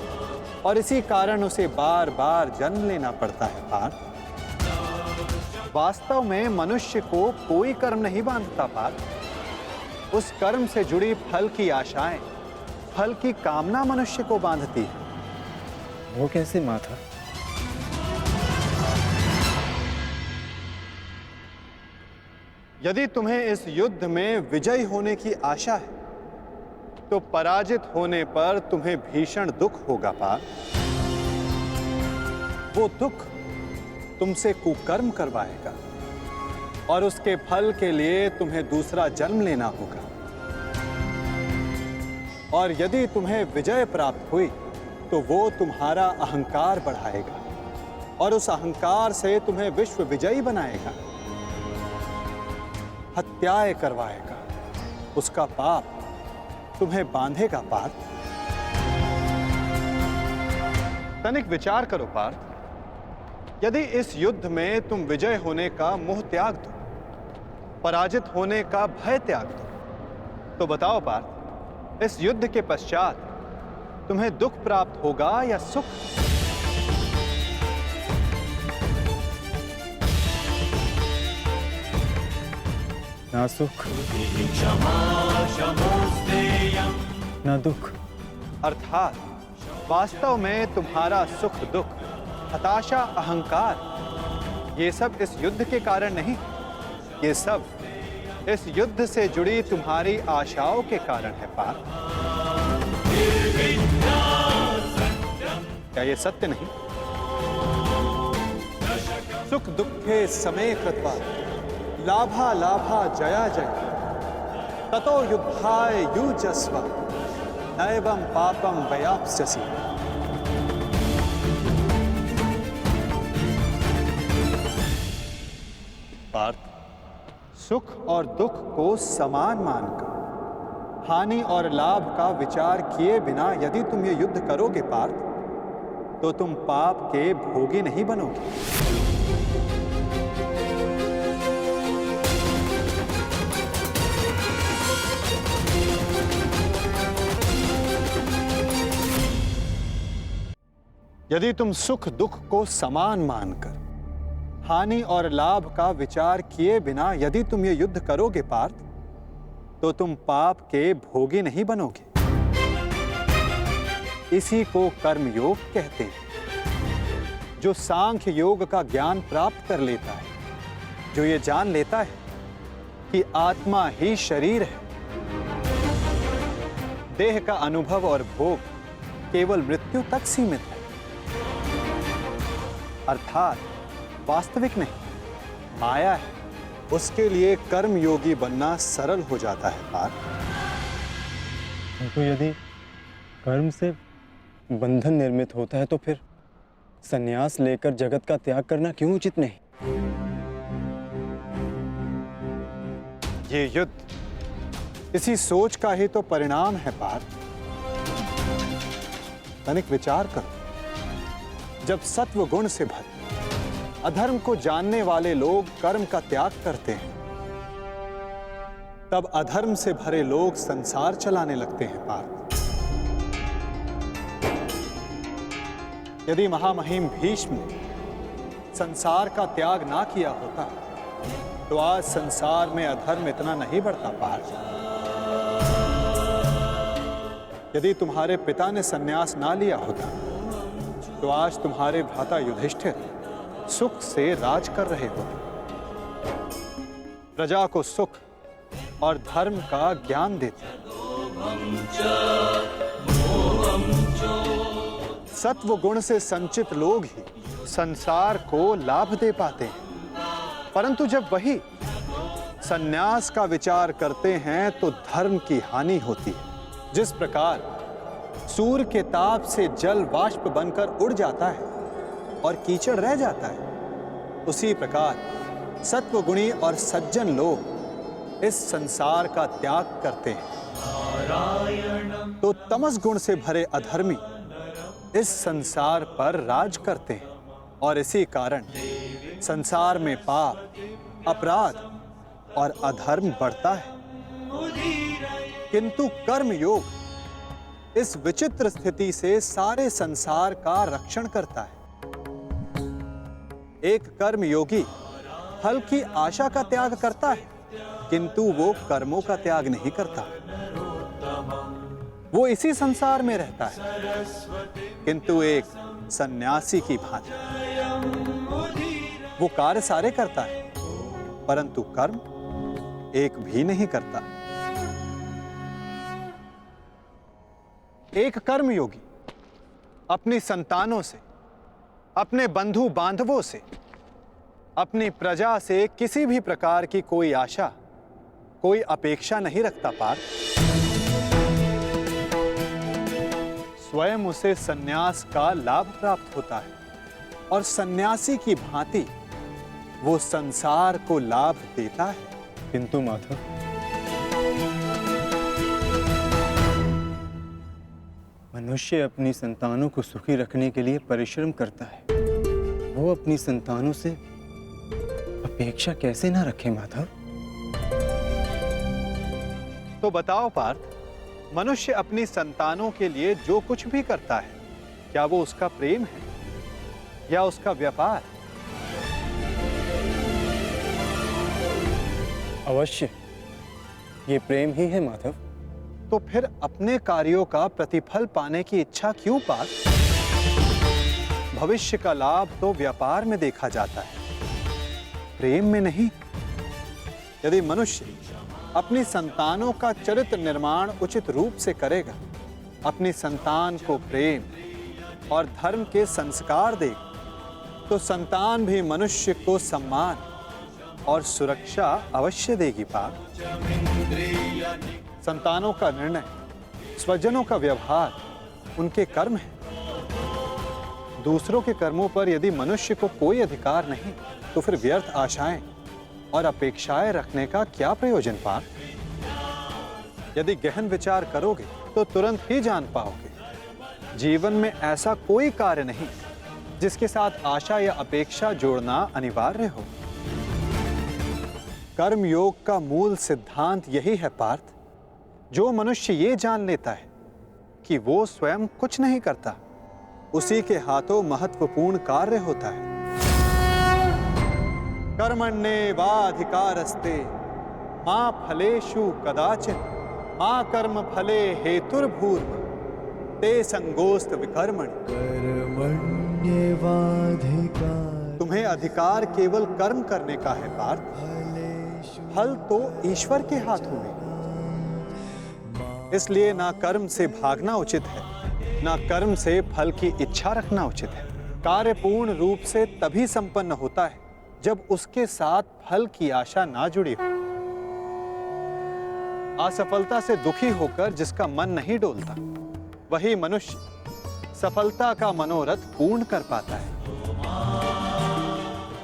और इसी कारण उसे बार बार जन्म लेना पड़ता है पार्थ। वास्तव में मनुष्य को कोई कर्म नहीं बांधता पार्थ। उस कर्म से जुड़ी फल की आशाएं, फल की कामना मनुष्य को बांधती है। वो कैसे माधव? यदि तुम्हें इस युद्ध में विजयी होने की आशा है तो पराजित होने पर तुम्हें भीषण दुख होगा पार्थ। वो दुख तुमसे कुकर्म करवाएगा और उसके फल के लिए तुम्हें दूसरा जन्म लेना होगा। और यदि तुम्हें विजय प्राप्त हुई तो वो तुम्हारा अहंकार बढ़ाएगा और उस अहंकार से तुम्हें विश्व विजयी बनाएगा, हत्याएं करवाएगा। उसका पाप तुम्हें बांधेगा पार्थ। तनिक विचार करो पार्थ। यदि इस युद्ध में तुम विजय होने का मोह त्याग दो, पराजित होने का भय त्याग दो, तो बताओ पार्थ, इस युद्ध के पश्चात तुम्हें दुख प्राप्त होगा या सुख? ना सुख ना दुख। अर्थात वास्तव में तुम्हारा सुख दुख हताशा, अहंकार, ये सब इस युद्ध के कारण नहीं, ये सब इस युद्ध से जुड़ी तुम्हारी आशाओं के कारण है पार्थ। क्या ये सत्य नहीं? सुख दुखे समे कृत्वा लाभा लाभा जया जय ततो युद्धाय युजस्व नैवं पापम वयाप्स्यसि। पार्थ, सुख और दुख को समान मानकर हानि और लाभ का विचार किए बिना यदि तुम ये युद्ध करोगे पार्थ, तो तुम पाप के भोगी नहीं बनोगे। यदि तुम सुख दुख को समान मानकर हानि और लाभ का विचार किए बिना यदि तुम ये युद्ध करोगे पार्थ, तो तुम पाप के भोगी नहीं बनोगे। इसी को कर्मयोग कहते हैं। जो सांख्य योग का ज्ञान प्राप्त कर लेता है, जो ये जान लेता है कि आत्मा ही शरीर है, देह का अनुभव और भोग केवल मृत्यु तक सीमित है, अर्थात वास्तविक नहीं, माया है, उसके लिए कर्मयोगी बनना सरल हो जाता है पार्थ। तो यदि कर्म से बंधन निर्मित होता है तो फिर संन्यास लेकर जगत का त्याग करना क्यों उचित नहीं? ये युद्ध इसी सोच का ही तो परिणाम है पार्थ। तनिक विचार करो, जब सत्व गुण से भरे अधर्म को जानने वाले लोग कर्म का त्याग करते हैं, तब अधर्म से भरे लोग संसार चलाने लगते हैं पार्थ। यदि महामहिम भीष्म ने संसार का त्याग ना किया होता तो आज संसार में अधर्म इतना नहीं बढ़ता पार्थ। यदि तुम्हारे पिता ने संन्यास ना लिया होता तो आज तुम्हारे भ्राता युधिष्ठिर सुख से राज कर रहे होते, प्रजा को सुख और धर्म का ज्ञान देते। सत्व गुण से संचित लोग ही संसार को लाभ दे पाते हैं, परंतु जब वही संन्यास का विचार करते हैं तो धर्म की हानि होती है। जिस प्रकार सूर्य के ताप से जल वाष्प बनकर उड़ जाता है और कीचड़ रह जाता है, उसी प्रकार सत्वगुणी और सज्जन लोग इस संसार का त्याग करते हैं, तो तमस गुण से भरे अधर्मी इस संसार पर राज करते हैं और इसी कारण संसार में पाप, अपराध और अधर्म बढ़ता है। किंतु कर्म योग इस विचित्र स्थिति से सारे संसार का रक्षण करता है। एक कर्म योगी फल की आशा का त्याग करता है, किंतु वो कर्मों का त्याग नहीं करता। वो इसी संसार में रहता है, किंतु एक सन्यासी की भांति वो कार्य सारे करता है, परंतु कर्म एक भी नहीं करता। एक कर्म योगी अपनी संतानों से, अपने बंधु बांधवों से, अपनी प्रजा से किसी भी प्रकार की कोई आशा, कोई अपेक्षा नहीं रखता पार्थ। स्वयं उसे सन्यास का लाभ प्राप्त होता है और सन्यासी की भांति वो संसार को लाभ देता है। किंतु माधव, मनुष्य अपनी संतानों को सुखी रखने के लिए परिश्रम करता है, वो अपनी संतानों से अपेक्षा कैसे ना रखे माधव? तो बताओ पार्थ, मनुष्य अपनी संतानों के लिए जो कुछ भी करता है, क्या वो उसका प्रेम है या उसका व्यापार? अवश्य ये प्रेम ही है माधव। तो फिर अपने कार्यों का प्रतिफल पाने की इच्छा क्यों पार्थ? भविष्य का लाभ तो व्यापार में देखा जाता है, प्रेम में नहीं। यदि मनुष्य अपनी संतानों का चरित्र निर्माण उचित रूप से करेगा, अपनी संतान को प्रेम और धर्म के संस्कार देगा, तो संतान भी मनुष्य को सम्मान और सुरक्षा अवश्य देगी। पार्थ, संतानों का निर्णय, स्वजनों का व्यवहार उनके कर्म है। दूसरों के कर्मों पर यदि मनुष्य को कोई अधिकार नहीं, तो फिर व्यर्थ आशाएं और अपेक्षाएं रखने का क्या प्रयोजन। पार्थ, यदि गहन विचार करोगे तो तुरंत ही जान पाओगे, जीवन में ऐसा कोई कार्य नहीं जिसके साथ आशा या अपेक्षा जोड़ना अनिवार्य हो। कर्म योग का मूल सिद्धांत यही है पार्थ। जो मनुष्य ये जान लेता है कि वो स्वयं कुछ नहीं करता, उसी के हाथों महत्वपूर्ण कार्य होता है। कर्मण्येवाधिकारस्ते मा फलेषु कदाचिन मा कर्म फले हेतुर्भूर्व ते संगोस्त विकर्मणि। तुम्हें अधिकार केवल कर्म करने का है पार्थ, फल तो ईश्वर के हाथों में। इसलिए ना कर्म से भागना उचित है, ना कर्म से फल की इच्छा रखना उचित है। कार्य पूर्ण रूप से तभी संपन्न होता है जब उसके साथ फल की आशा ना जुड़ी हो। असफलता से दुखी होकर जिसका मन नहीं डोलता, वही मनुष्य सफलता का मनोरथ पूर्ण कर पाता है।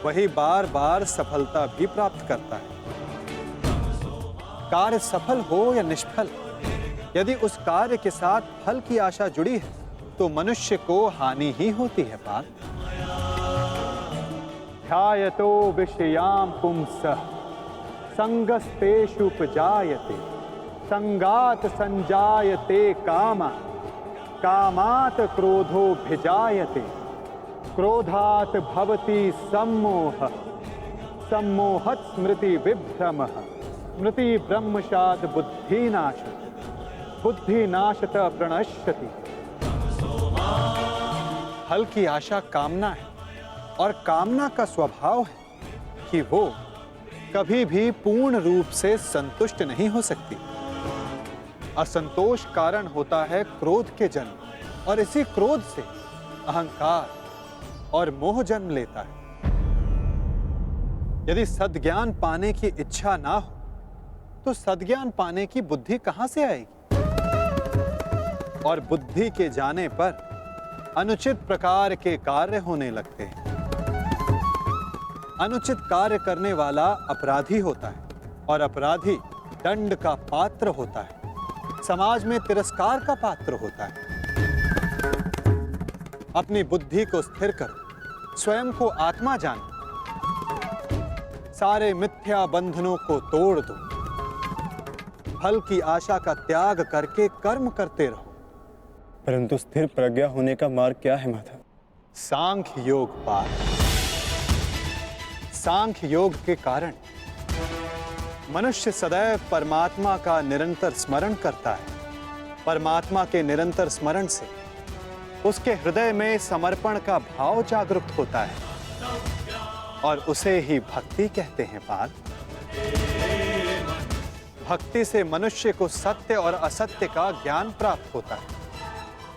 वही बार बार सफलता भी प्राप्त करता है। कार्य सफल हो या निष्फल, यदि उस कार्य के साथ फल की आशा जुड़ी है तो मनुष्य को हानि ही होती है। पार्थ, ध्यायतो विषयां पुंसः संगस्तेषुपजायते संगात संजायते कामा कामात् क्रोधोऽभिजायते क्रोधात् भवति सम्मोहः सम्मोहात् स्मृति विभ्रमः स्मृति ब्रह्मशात् बुद्धिनाशः बुद्धिनाशत प्रणश्यति। फल की आशा कामना है, और कामना का स्वभाव है कि वो कभी भी पूर्ण रूप से संतुष्ट नहीं हो सकती। असंतोष कारण होता है क्रोध के जन्म, और इसी क्रोध से अहंकार और मोह जन्म लेता है। यदि सद्ज्ञान पाने की इच्छा ना हो तो सद्ज्ञान पाने की बुद्धि कहां से आएगी? और बुद्धि के जाने पर अनुचित प्रकार के कार्य होने लगते हैं। अनुचित कार्य करने वाला अपराधी होता है, और अपराधी दंड का पात्र होता है, समाज में तिरस्कार का पात्र होता है। अपनी बुद्धि को स्थिर करो, स्वयं को आत्मा जानो, सारे मिथ्या बंधनों को तोड़ दो, फल की आशा का त्याग करके कर्म करते रहो। परंतु स्थिर प्रज्ञा होने का मार्ग क्या है माता? सांख्य योग। पार्थ, सांख्य योग के कारण मनुष्य सदैव परमात्मा का निरंतर स्मरण करता है। परमात्मा के निरंतर स्मरण से उसके हृदय में समर्पण का भाव जागृत होता है, और उसे ही भक्ति कहते हैं। पार्थ, भक्ति से मनुष्य को सत्य और असत्य का ज्ञान प्राप्त होता है,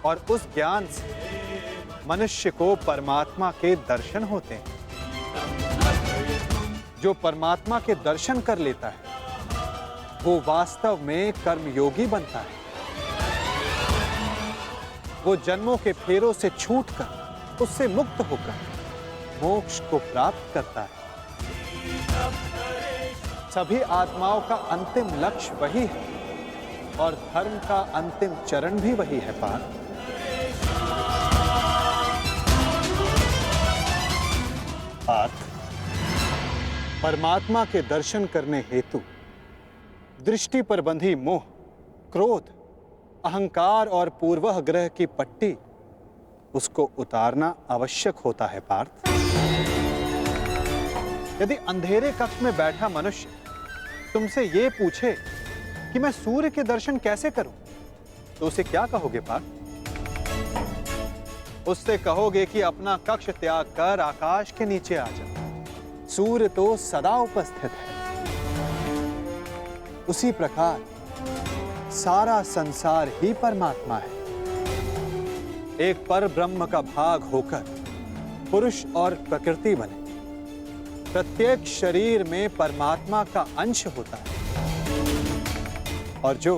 और उस ज्ञान से मनुष्य को परमात्मा के दर्शन होते हैं। जो परमात्मा के दर्शन कर लेता है वो वास्तव में कर्मयोगी बनता है। वो जन्मों के फेरों से छूटकर, उससे मुक्त होकर मोक्ष को प्राप्त करता है। सभी आत्माओं का अंतिम लक्ष्य वही है, और धर्म का अंतिम चरण भी वही है। पार्थ, परमात्मा के दर्शन करने हेतु दृष्टि पर बंधी मोह, क्रोध, अहंकार और पूर्वाग्रह की पट्टी उसको उतारना आवश्यक होता है। पार्थ, यदि अंधेरे कक्ष में बैठा मनुष्य तुमसे ये पूछे कि मैं सूर्य के दर्शन कैसे करूं, तो उसे क्या कहोगे? पार्थ, उससे कहोगे कि अपना कक्ष त्याग कर आकाश के नीचे आ जा। सूर्य तो सदा उपस्थित है। उसी प्रकार सारा संसार ही परमात्मा है। एक पर ब्रह्म का भाग होकर पुरुष और प्रकृति बने। प्रत्येक शरीर में परमात्मा का अंश होता है और जो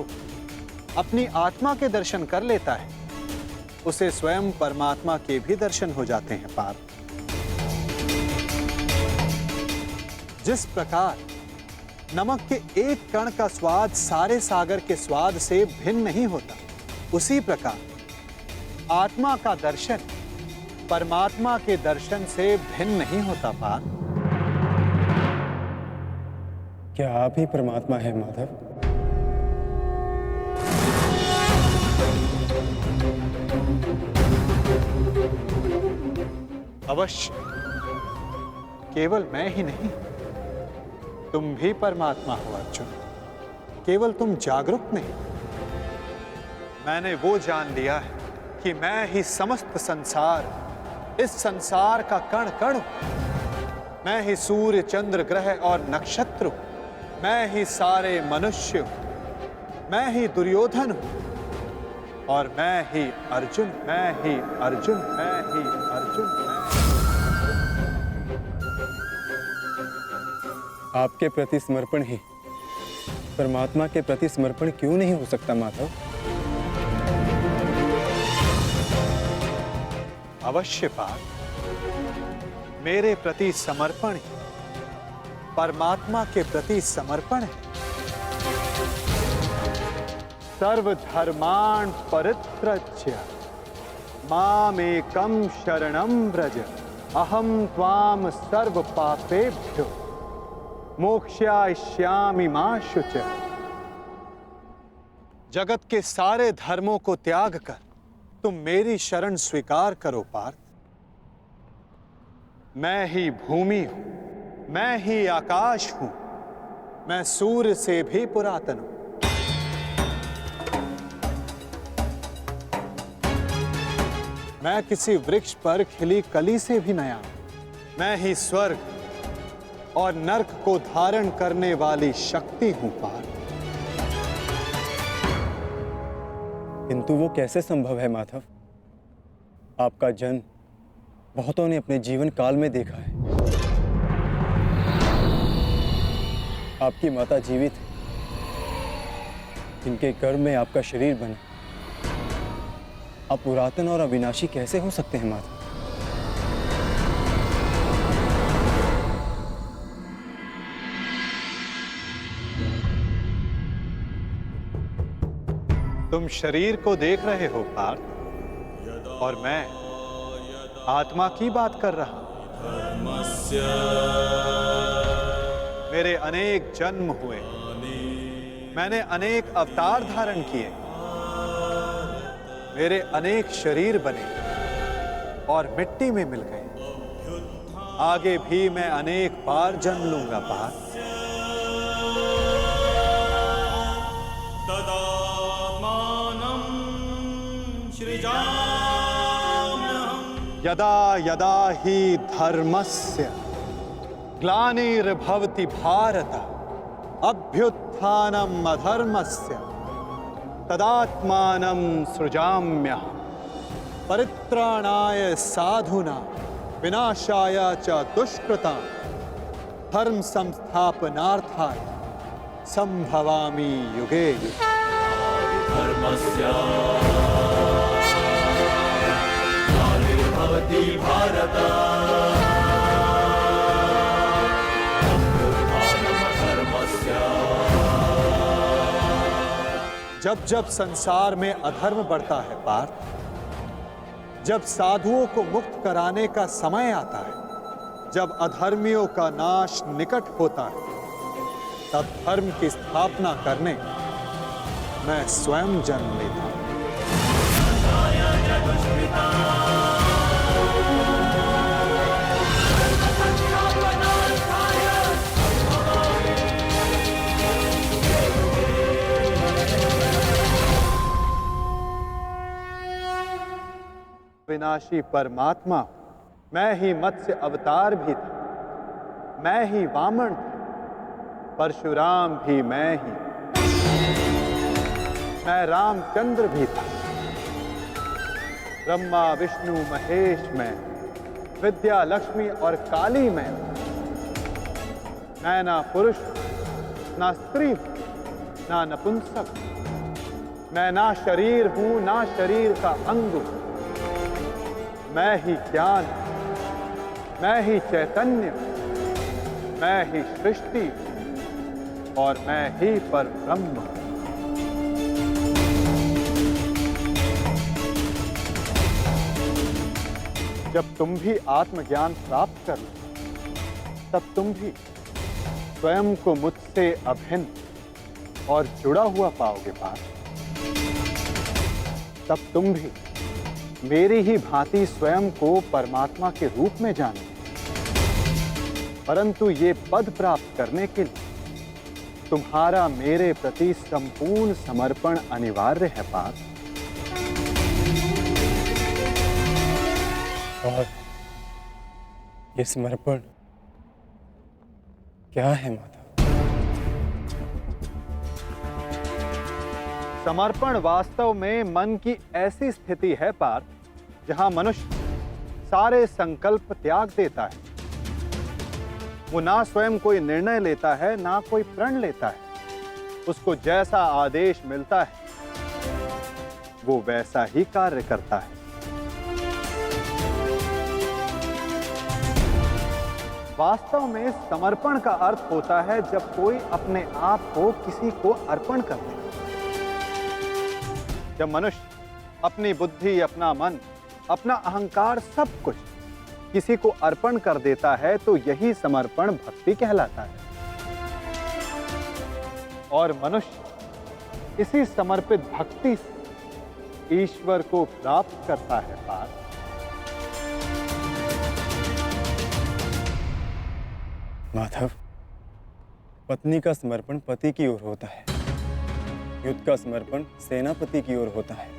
अपनी आत्मा के दर्शन कर लेता है उसे स्वयं परमात्मा के भी दर्शन हो जाते हैं पार्थ। जिस प्रकार नमक के एक कण का स्वाद सारे सागर के स्वाद से भिन्न नहीं होता, उसी प्रकार आत्मा का दर्शन परमात्मा के दर्शन से भिन्न नहीं होता पार्थ। क्या आप ही परमात्मा है माधव? अवश्य, केवल मैं ही नहीं, तुम भी परमात्मा हो अर्जुन। केवल तुम जागरूक नहीं, मैंने वो जान लिया है कि मैं ही समस्त संसार, इस संसार का कण कण हूं। मैं ही सूर्य चंद्र ग्रह और नक्षत्र हूं। मैं ही सारे मनुष्य हूं। मैं ही दुर्योधन हूं और मैं ही अर्जुन, मैं ही अर्जुन, मैं ही अर्जुन। आपके प्रति समर्पण ही परमात्मा के प्रति समर्पण क्यों नहीं हो सकता माधव? अवश्य पार्थ, मेरे प्रति समर्पण ही परमात्मा के प्रति समर्पण है। सर्वधर्मान् परित्यज्य मामेकं शरणं व्रज अहं त्वां सर्व पापेभ्यो मोक्षयिष्यामि मा शुचः। जगत के सारे धर्मों को त्याग कर तुम मेरी शरण स्वीकार करो पार्थ। मैं ही भूमि हूं, मैं ही आकाश हूं, मैं सूर्य से भी पुरातन हूं। मैं किसी वृक्ष पर खिली कली से भी नया हूं। मैं ही स्वर्ग और नरक को धारण करने वाली शक्ति हूं पार्थ। किंतु वो कैसे संभव है माधव? आपका जन्म बहुतों ने अपने जीवन काल में देखा है। आपकी माता जीवित है, जिनके गर्भ में आपका शरीर बना। आप पुरातन और अविनाशी कैसे हो सकते हैं माधव? तुम शरीर को देख रहे हो पार्थ और मैं आत्मा की बात कर रहा हूं। मेरे अनेक जन्म हुए, मैंने अनेक अवतार धारण किए, मेरे अनेक शरीर बने और मिट्टी में मिल गए। आगे भी मैं अनेक बार जन्म लूंगा पार्थ। यदा यदा हि धर्मस्य ग्लानिर्भवति भारत अभ्युत्थानम् अधर्मस्य तदात्मानं सृजाम्यहम्। परित्राणाय साधूनां विनाशाय च दुष्कृतां धर्म संस्थापनार्थाय संभवामि युगे युगे। जब जब संसार में अधर्म बढ़ता है पार्थ, जब साधुओं को मुक्त कराने का समय आता है, जब अधर्मियों का नाश निकट होता है, तब धर्म की स्थापना करने मैं स्वयं जन्म लेता हूं। विनाशी परमात्मा हूं। मैं ही मत्स्य अवतार भी था, मैं ही वामन था, परशुराम भी मैं ही, मैं रामचंद्र भी था, ब्रह्मा विष्णु महेश मैं, विद्या लक्ष्मी और काली मैं ना पुरुष ना स्त्री ना नपुंसक, मैं ना शरीर हूं ना शरीर का अंग हूं। मैं ही ज्ञान, मैं ही चैतन्य, मैं ही सृष्टि और मैं ही परब्रह्म। जब तुम भी आत्मज्ञान प्राप्त कर लो, तब तुम भी स्वयं को मुझसे अभिन्न और जुड़ा हुआ पाओगे पार्थ। तब तुम भी मेरी ही भांति स्वयं को परमात्मा के रूप में जानोगे। परंतु ये पद प्राप्त करने के लिए तुम्हारा मेरे प्रति संपूर्ण समर्पण अनिवार्य है पार्थ। और ये समर्पण क्या है माता? समर्पण वास्तव में मन की ऐसी स्थिति है पार्थ, जहां मनुष्य सारे संकल्प त्याग देता है। वो ना स्वयं कोई निर्णय लेता है ना कोई प्रण लेता है। उसको जैसा आदेश मिलता है वो वैसा ही कार्य करता है। वास्तव में समर्पण का अर्थ होता है जब कोई अपने आप को किसी को अर्पण कर दे। जब मनुष्य अपनी बुद्धि, अपना मन, अपना अहंकार, सब कुछ किसी को अर्पण कर देता है तो यही समर्पण भक्ति कहलाता है। और मनुष्य इसी समर्पित भक्ति से ईश्वर को प्राप्त करता है पार्थ। माधव, पत्नी का समर्पण पति की ओर होता है, युद्ध का समर्पण सेनापति की ओर होता है।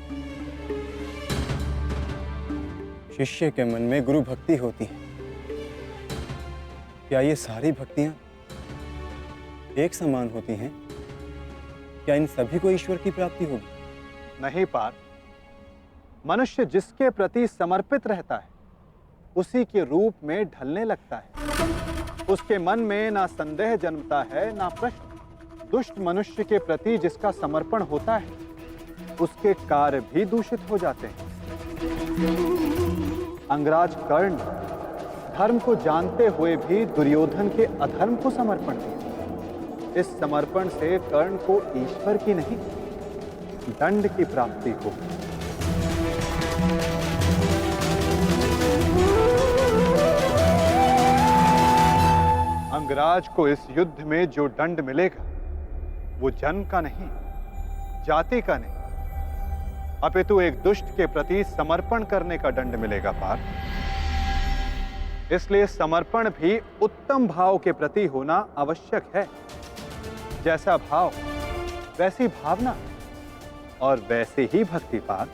शिष्य के मन में गुरु भक्ति होती है। क्या ये सारी भक्तियां एक समान होती हैं? क्या इन सभी को ईश्वर की प्राप्ति होगी? नहीं पार्थ, मनुष्य जिसके प्रति समर्पित रहता है उसी के रूप में ढलने लगता है। उसके मन में ना संदेह जन्मता है ना प्रश्न। दुष्ट मनुष्य के प्रति जिसका समर्पण होता है उसके कार्य भी दूषित हो जाते हैं। अंगराज कर्ण धर्म को जानते हुए भी दुर्योधन के अधर्म को समर्पण दिया। इस समर्पण से कर्ण को ईश्वर की नहीं दंड की प्राप्ति हो। अंगराज को इस युद्ध में जो दंड मिलेगा वो जन्म का नहीं, जाति का नहीं, अपितु एक दुष्ट के प्रति समर्पण करने का दंड मिलेगा पार्थ। इसलिए समर्पण भी उत्तम भाव के प्रति होना आवश्यक है। जैसा भाव वैसी भावना और वैसे ही भक्ति पार्थ।